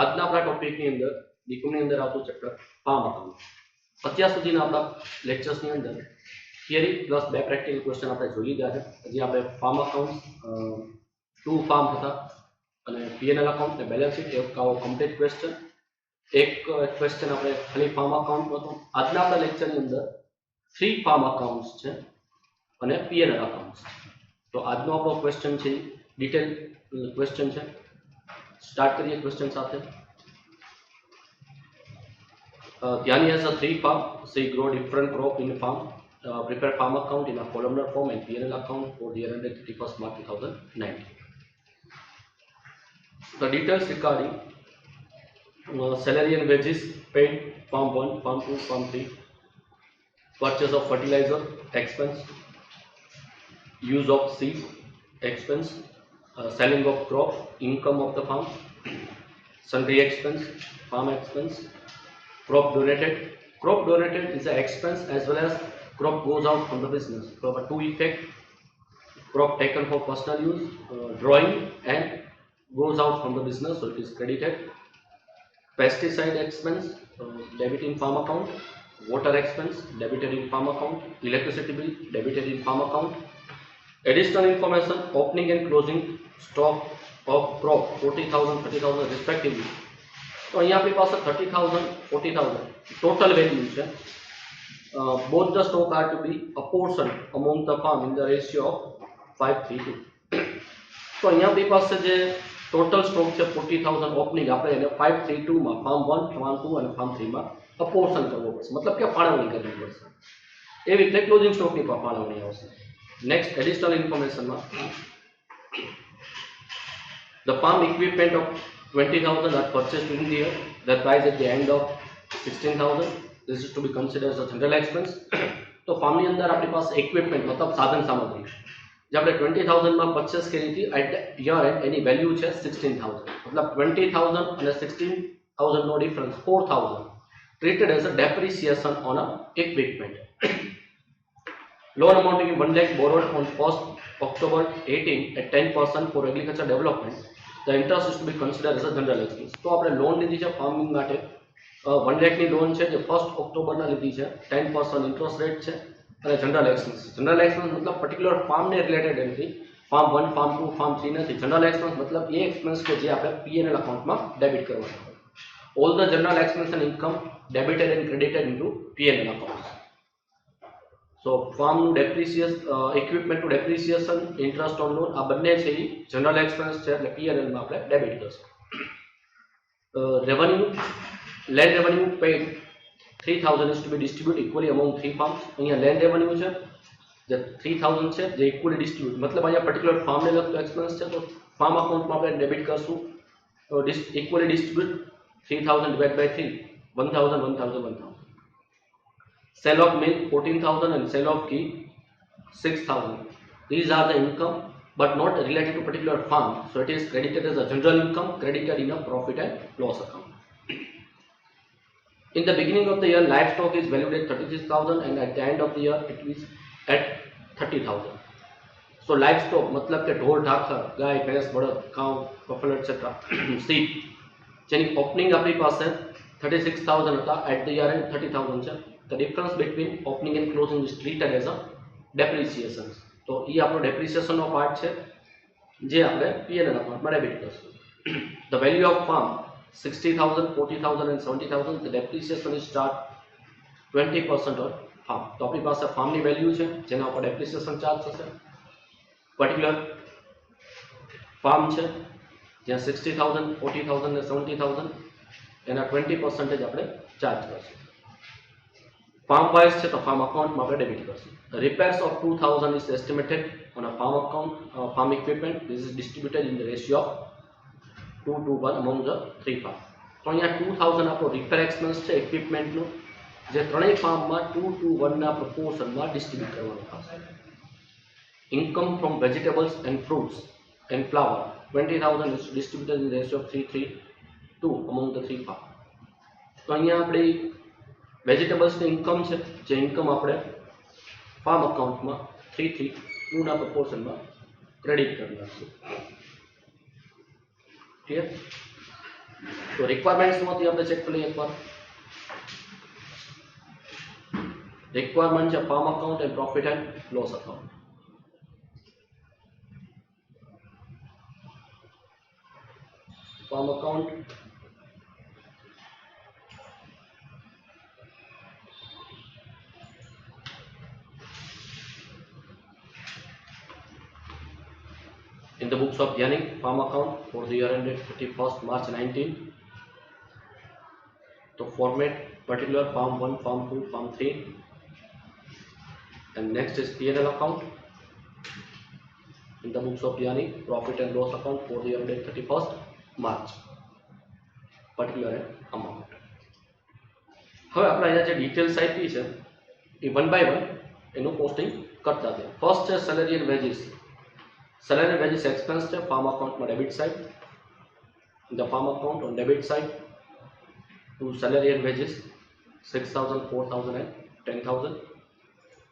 આજના આપણા ટોપિકની અંદર બીકોમની અંદર આવતું ચેપ્ટર ફાર્મ અકાઉન્ટ. અત્યાર સુધીના આપણા લેક્ચર્સની અંદર થિયરી પ્લસ 2 પ્રેક્ટિકલ ક્વેશ્ચન આપણે જોઈ લીધા છે. હજી આપણે ફાર્મ અકાઉન્ટ 2 ફાર્મ હતા અને પીએનએલ અકાઉન્ટ ને બેલેન્સ શીટ એક આવો કમ્પ્લીટ ક્વેશ્ચન, એક ક્વેશ્ચન આપણે ખાલી ફાર્મ અકાઉન્ટ હતો. આજના આપણા લેક્ચરની અંદર 3 ફાર્મ અકાઉન્ટ્સ છે અને પીએનએલ અકાઉન્ટ. તો આજનો આપણો ક્વેશ્ચન છે ડિટેલ ક્વેશ્ચન છે. સ્ટાર્ટ કરીએ ક્વેશ્ચન સાથે. Dhyani has a 3 farm. She grow different crop in farm. Prepare farm account in a columnar form and P&L account for the year ended 31st March 2019. The details regarding salary and wages paid farm 1, farm 2, farm 3. Purchase of fertilizer expense. Use of seed expense. Selling of crop, income of the farm. Sundry expense, farm expense. Crop donated. Crop donated is an expense as well as crop goes out from the business. So, two effect. Crop taken for personal use, drawing and goes out from the business, so it is credited. Pesticide expense, debit in farm account. Water expense, debited in farm account. Electricity bill, debited in farm account. Additional information, opening and closing stock of crop 40,000, 30,000 respectively. तो અહીંયા આપણી પાસે 30,000 40,000 total value છે. both the stock are to be apportioned among the farm in the ratio of 5:3:2. તો અહીંયા આપણી પાસે જે ટોટલ સ્ટોક છે 40,000 ઓપનિંગ આપણે એને 5:3:2 માં ફાર્મ 1 ફાર્મ 2 અને ફાર્મ 3 માં અપોર્શન કરવો પડશે, મતલબ કે ફાળવણી કરવી પડશે. એવી રીતે ક્લોઝિંગ સ્ટોકની પણ ફાળવણી આવશે. નેક્સ્ટ એડિશનલ ઇન્ફોર્મેશનમાં the farm equipment of 20,000 are purchased during the year. The price at the end of 16,000. This is to be considered as a general expense. तो फार्म ની અંદર આપણી પાસે ઇક્વિપમેન્ટ મતલબ સાધન સામગ્રી જે આપણે 20,000 માં પરચેસ કરી હતી એટ યર એન્ડ એની વેલ્યુ છે 16,000. મતલબ 20,000 અને 16,000 નો difference 4,000 treated as a depreciation on a equipment. Loan amounting to 1 lakh borrowed on 1st October 18 at 10% for agriculture development. The interest is to be considered as a general expense. तो આપણે loan લીધી છે farming માટે 1 લાખ ની loan છે જે 1st October ના લીધી છે, 10% ઇન્ટરેસ્ટ રેટ છે અને જનરલ એક્સપેન્સ. જનરલ એક્સપેન્સ મતલબ પર્ટિક્યુલર ફાર્મ ને રિલેટેડ નથી. ફાર્મ 1 ફાર્મ 2 ફાર્મ 3 નથી. જનરલ એક્સપેન્સ મતલબ એ એક્સપેન્સ કે જે આપણે પીએનએલ અકાઉન્ટમાં ડેબિટ કરવાના હોય. All the general expense and income debited and credited into P&L accounts. So farm depreciation, equipment to depreciation, interest on loan આ બંને છે એ જનરલ એક્સપેન્સ છે એટલે પીએનએલ માં આપણે ડેબિટ કરશું. Revenue land revenue paid 3,000 is to be distributed equally among 3 farms. અહીંયા land revenue છે જે 3,000 છે જે ઇક્વલી ડિસ્ટ્રીબ્યુટ મતલબ અહીંયા પર્ટિક્યુલર ફાર્મ ને લગતો એક્સપેન્સ છે તો ફાર્મ અકાઉન્ટમાં આપણે ડેબિટ કરશું. તો equally distribute 3,000 divided by 3 1,000 1,000 1,000. Sale of milk 14,000 and sale of ghee 6,000. These are the income but not related to particular farm, so it is credited as a general income credited in a profit and loss account. In the beginning of the year, livestock is valued at 36,000 and at the end of the year it is at 30,000. So livestock मतलब के ढोर ढाखर गाय भैंस बड़द काऊ buffalo etc. sheep જેની opening આપણી પાસે 36,000 હતા at the year and 30,000 છે. The difference between opening and closing is treated as a depreciation. તો એ આપણો ડેપ્રિસિએશન નો પાર્ટ છે જે આપણે પીએનએલ અકાઉન્ટમાં ડેબિટ કરશું. The value of farm 60,000, 40,000 and 70,000. The depreciation is start 20% on farm. તો આપણી પાસે ફાર્મની વેલ્યુ છે જેના ઉપર ડેપ્રિસિએશન ચાર્જ થશે. પર્ટિક્યુલર ફાર્મ છે જ્યાં 60,000, 40,000 અને 70,000 એના 20% આપણે ચાર્જ કરશું. Farm wise છે તો farm account માં આપણે ડેબિટ કરશું. Repairs of 2,000 is estimated on a farm account, farm equipment. This is distributed in the ratio of 2:1 among the 3 farm. તો અહીંયા 2,000 આપણો રિપેર એક્સપેન્સ છે ઇક્વિપમેન્ટનું જે ત્રણેય ફાર્મમાં 2:1 ના પ્રપોર્શનમાં ડિસ્ટ્રીબ્યુટ કરવાનું થશે. Income from vegetables and fruits and flower 20,000 is distributed in the ratio of 3:3:2 among the 3 farm. તો અહીંયા આપણે વેજીટેબલ્સની ઇન્કમ છે જે ઇન્કમ આપણે ફાર્મ અકાઉન્ટમાં 3:3:2 ના પ્રપોર્શનમાં ક્રેડિટ કરી નાખશું. ક્લિયર? તો રિક્વાયરમેન્ટ્સ માંથી આપણે ચેક કરીએ એકવાર. રિક્વાયરમેન્ટ છે farm account and profit and loss account. Farm account in the books of Yannick farm account for the year ended 31st March 19. So format particular farm 1, farm 2, farm 3, and next is P&L account in the books of Yannick profit and loss account for the year ended 31st March particular amount. હવે આપણે અહીંયા જે details આપી છે એ one by one એનું posting કરતા જાય. First છે salary and veggies. Salary and wages expense છે farm account માં debit side. In the farm account on debit side to salary and wages 6,000, 4,000 and 10,000.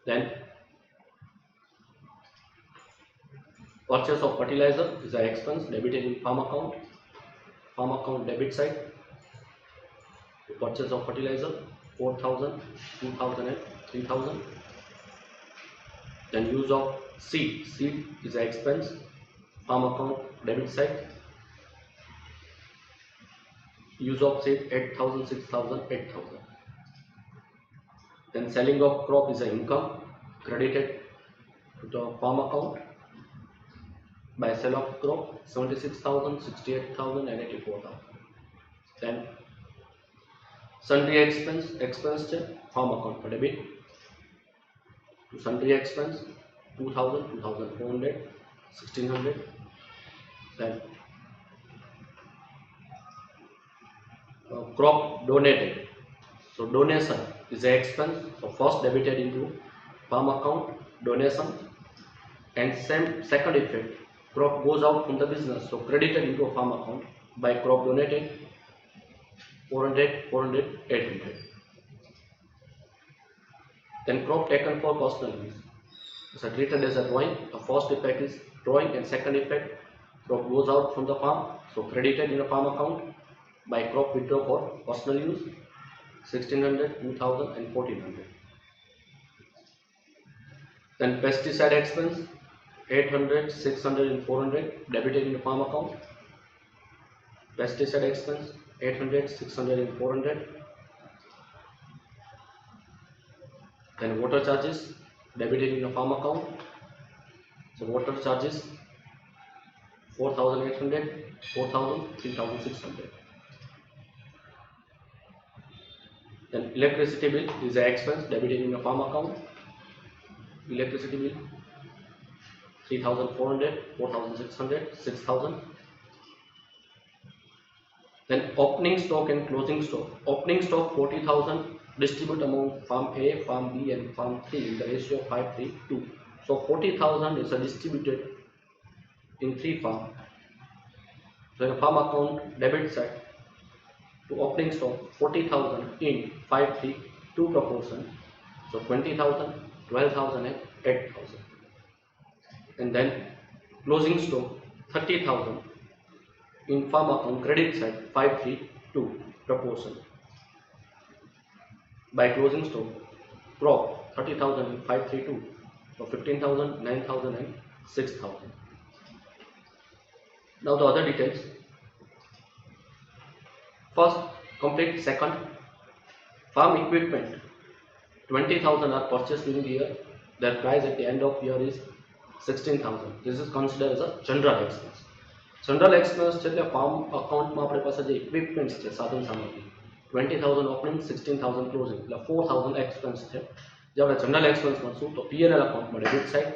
Then purchase of fertilizer is an expense debited in farm account. Farm account debit side to purchase of fertilizer 4,000, 2,000 and 3,000. Then use of seed is an expense farm account debit side. Use of seed 8,000, 6,000, 8,000. Then selling of crop is an income credited to the farm account by sale of crop 76,000, 68,000 and 84,000. Then sundry expense check farm account for debit to sundry expense 2,000, 2,400, 1,600. Then crop donated. So donation is an expense. So first debited into farm account donation, and second effect crop goes out from the business. So credited into a farm account by crop donated 400, 400, 800. Then crop taken for personal use. So treated as a drawing. The first effect is drawing, and second effect crop goes out from the farm. So credited in a farm account by crop withdraw for personal use 1,600, 2,000 and 1,400. Then pesticide expense 800, 600 and 400 debited in the farm account. Pesticide expense 800, 600 and 400. Then water charges debited in the farm account. So water charges 4,800, 4,000, 3,600. Then electricity bill is an expense debited in the farm account. Electricity bill 3,400, 4,600, 6,000. Then opening stock and closing stock. Opening stock 40,000 distribute among farm A, farm B and farm 3 in the ratio of 5:3:2. So 40,000 is distributed in 3 farms. So in a farm account debit side to opening stock 40,000 in 5:3:2 proportion. So 20,000, 12,000 and 8,000. And then closing stock 30,000 in farm account credit side 5:3:2 proportion. By closing stock crop 30,000 in 5:3:2. So 15,000, 9,000 and 6,000. Now the other details. First, complete. Second, farm equipment 20,000 are purchased during the year. Their price at the end of year is 16,000. This is considered as a general expense. General expense છે એટલે farm account માં આપણી પાસે જે equipments છે સાધન સામગ્રી 20,000 opening, 16,000 closing એટલે 4,000 expense છે. જે આપણે general expense મળશું તો P&L account માં debit side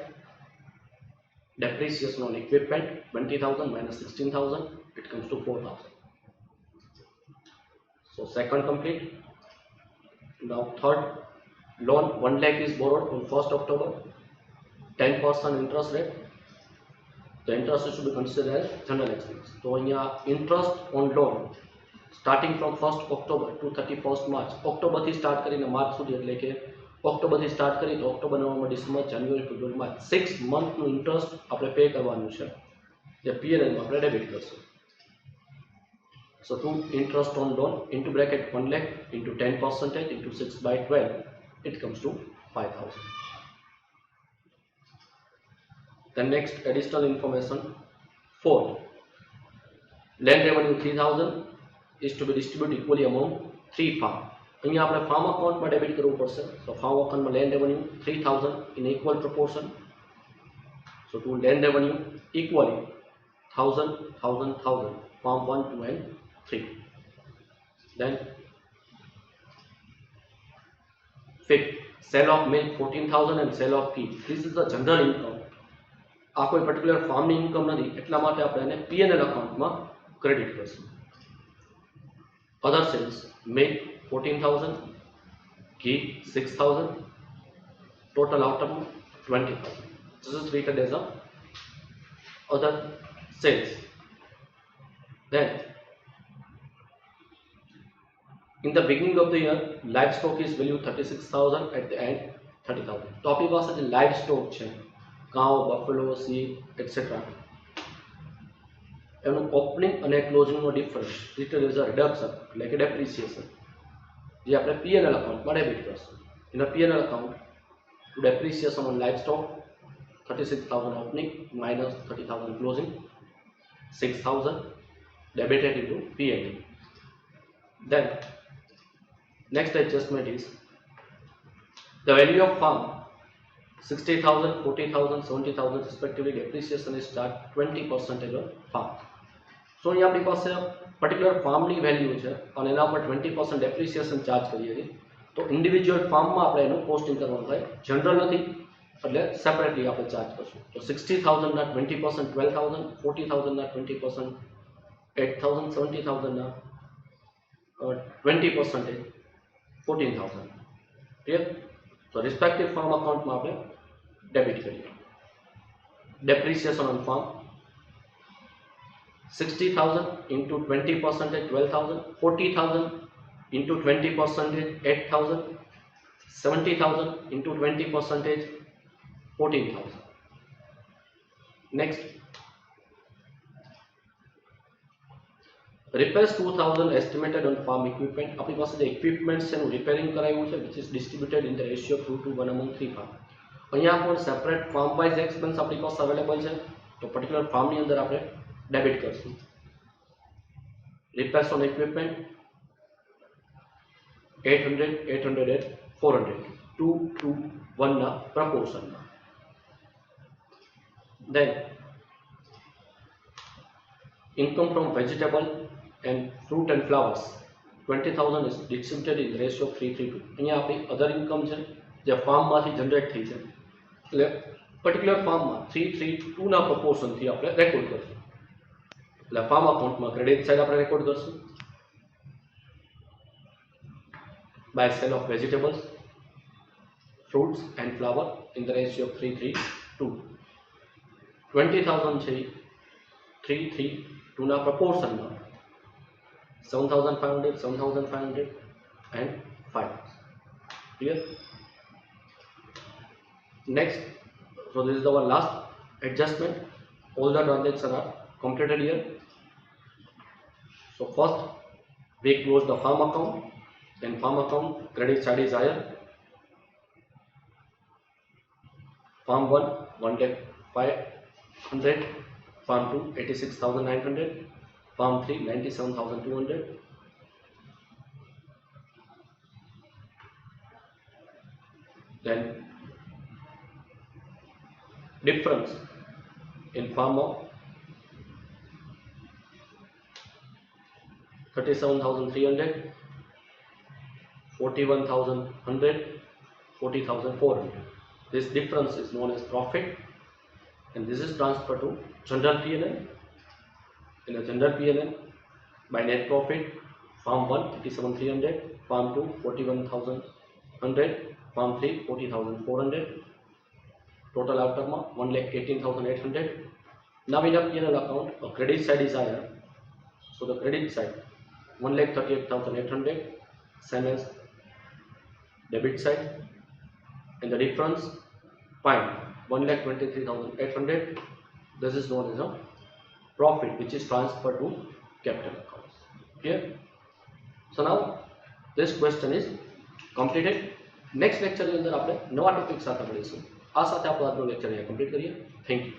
depreciation on equipment 20,000 minus 16,000 it comes to 4,000. So second complete. Now third, loan 1 lakh is borrowed on 1st October, 10% interest rate. The interest should be considered as general expense. So here interest on loan starting from 1st October to 31st March. October થી start કરીને March સુધી એટલે કે October થી start કરી તો October, November, December, જાન્યુઆરી, ફેબ્રુઆરી, March 6 મંથનું interest આપણે pay કરવાનું છે જે P&L માં આપણે ડેબિટ કરશું. So to interest on loan into bracket 1 lakh into 10% into 6 by 12, it comes to 5,000. The next additional information 4. Land revenue 3,000 is to be distributed equally among 3 farm. અહીંયા આપણે farm account માં debit કરવું પડશે. So farm account માં land revenue 3,000 in equal proportion. So to land revenue equally 1,000, 1,000, 1,000 farm 1, 2 and 3. Then fifth, sale of milk 14,000 and sale of ghee. This is the general income. આ કોઈ particular ફાર્મની income નથી, એટલા માટે આપણે એને P&L અકાઉન્ટમાં credit કરશું. Other sales, milk 14,000, ghee 6,000, total outcome 20,000. This is treated as a other sales. Then in the beginning of the year, livestock is valued 36,000, at the end 30,000. તો આપણી પાસે જે livestock છે, cow, buffalo, sheep, etc. એનું opening અને ક્લોઝિંગનો difference treated as a reduction એટલે કે ડેપ્રિસિએશન, જે આપણે P&L અકાઉન્ટમાં ડેબિટ કરશું. In a P&L account to depreciation on livestock 36,000 opening minus 30,000 closing, 6,000 debited into P&L. Then next adjustment is the value of farm 60,000, 40,000, 70,000 respectively. Depreciation is charged 20% of farm. So અહીંયા આપણી પાસે particular ફાર્મની value છે અને એના પર 20% depreciation charge કરીએ છીએ. તો ઇન્ડિવિજ્યુઅલ ફાર્મમાં આપણે એનું કોસ્ટિંગ કરવાનું થાય, જનરલ નથી એટલે સેપરેટલી આપણે ચાર્જ કરશું. તો 60,000 ના 20% 12,000, 40,000 ના 20% 8,000, 70,000 ના 20% 14,000. ક્લિયર? તો રિસ્પેક્ટિવ ફાર્મ અકાઉન્ટમાં આપણે ડેબિટ કરીએ. Depreciation on farm 60,000 into 20% 12,000, 40,000 into 20% 8,000, 70,000 into 20% 14,000. Next, repairs 2,000 estimated on farm equipment. આપણી પાસે જે equipments છે એનું રિપેરિંગ કરાવ્યું છે, which is distributed in the ratio 2:1 among 3 farm. અહીંયા પણ સેપરેટ ફાર્મ વાઇઝ એક્સપેન્સ આપણી પાસે અવેલેબલ છે, તો પર્ટિક્યુલર ફાર્મની અંદર આપણે ડેબિટ કરશું. repairs on equipment 800, 800 and 400 2:1 ના પ્રપોર્શનમાં. Then income from vegetable and fruit and flowers 20,000 is distributed in the ratio of 3:2. અહીંયા આપણી અધર ઇન્કમ છે જે ફાર્મમાંથી જનરેટ થઈ છે, એટલે પર્ટિક્યુલર ફાર્મમાં 3:2 ના પ્રપોર્શનથી આપણે રેકોર્ડ કરશું. એટલે ફાર્મ અકાઉન્ટમાં ક્રેડિટ સાઇડ આપણે રેકોર્ડ કરશું. by sale of vegetables, fruits and flower in the ratio of 3:2. 20,000 છે 3:2 ના પ્રપોર્શનમાં 7,500, 7,500 and 5,000. Clear? Next, so this is our last adjustment. All the transactions are completed here. So first we close the farm account. In farm account, credit side is higher. Farm 1, 1,500,000. Farm 2, 86,900. Farm 3, 97,200. Then difference in farm of 37,300, 41,100, 40,400. This difference is known as profit, and this is transferred to general P&L. In a general P&L, by net profit, farm 1 37,300, farm 2 41,100, farm 3 40,400, total outcome 1,18,800. Now in a P&L account, a credit side is higher, so the credit side 1,38,800, same as debit side, and the difference fine 1,23,800. This is known as a profit, which is transferred to capital accounts. Clear? So now this question is completed. Next લેક્ચરની અંદર આપણે નવા topic સાથે મળીશું. આ સાથે આપણો આજનો લેક્ચર અહીંયા કમ્પ્લીટ કરીએ. Thank you.